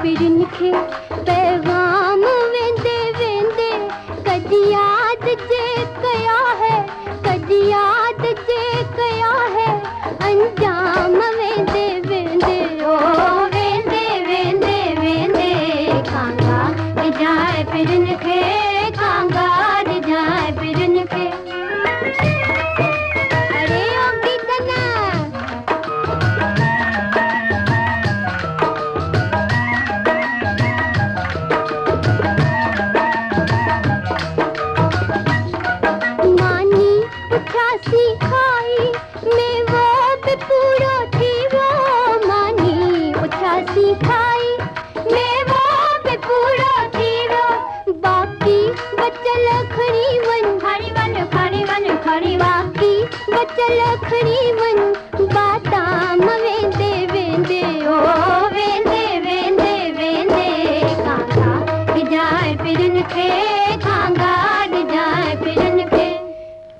पिरन खे पैगाम वेंदे वेंदे कदी याद जे कया है, कदी याद जे कया है अंजाम वेंदे वेंदे ओ वेंदे वेंदे वेंदे कांगा जाए पिरन खे, कांगा जाए पिरन खे। अरे ओ गीतना मानी उठासी खाई मैं वो भी पूरा थी वो, मानी उठासी खाई मैं वो भी पूरा थी वो, बाकी बचल खड़ी वन खड़ी बाकी बचल खड़ी वन बाताम वेंदे वेंदे ओ वेंदे वेंदे वेंदे कांगा जाए पिरन खे, कांगा जाए पिरन खे।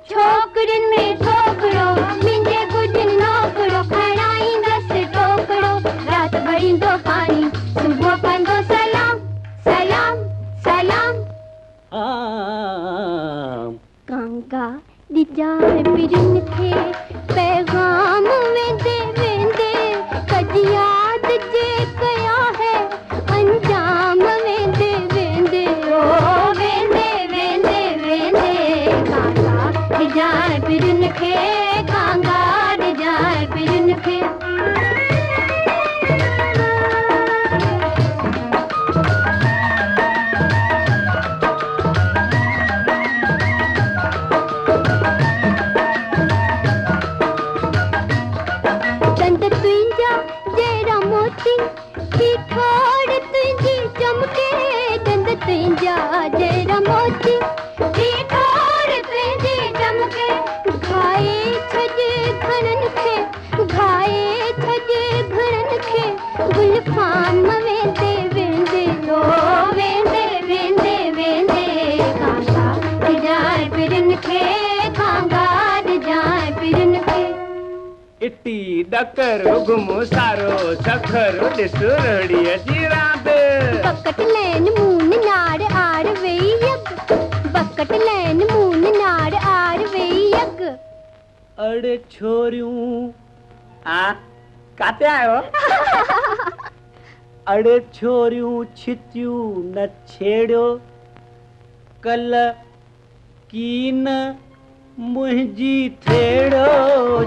छोकरन में छोकरो मुंहिंजे गुडन नौकरो खणाईंदसि टोकरो, रात भरींदो पानी सुबुह कंदो सलाम सलाम सलाम। कांगा जाए पिरन खे पैगाम वेंदे वेंदे कदी याद जे कया है अंजाम वेंदे वेंदे ओ वेंदे वेंदे वेंदे कांगा जाए पिरन खे, कांगा जाए पिरन खे। दंद तुंहिंजा जहिड़ा मोती थी ठोड़ तुंहिंजी चमके, दंद तुंहिंजा जहिड़ा मोती थी ठोड़ तुंहिंजी चमके, घाए छॾे घणनि खे, घाए छॾे घणनि खे गुलफाम वेंदे वेंदे ओ वेंदे वेंदे वेंदे कांगा जाए पिरन खे, कांगा जाए पिरन खे। इटी डकर घुमो सारो सखर ॾिस रड़ीअ जी रांद, बकट लैन मून नाड़ आड़ वेई यग, बकट लैन मून नाड़ आड़ वेई यग। अड़े छोरियूं काते आयो? अड़े छोरियूं छितियूं न छेड़ियो, कल कीन मुंहिंजी थेड़ो,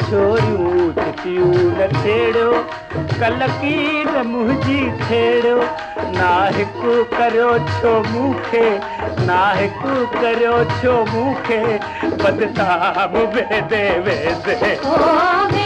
छोरियूं छितियूं न छेड़ियो, कल कीन मुंहिंजी थेड़ो, ना हिकु करियो छो मूंखे, ना हिकु करियो छो मूंखे बदनाम वेंदे वेंदे।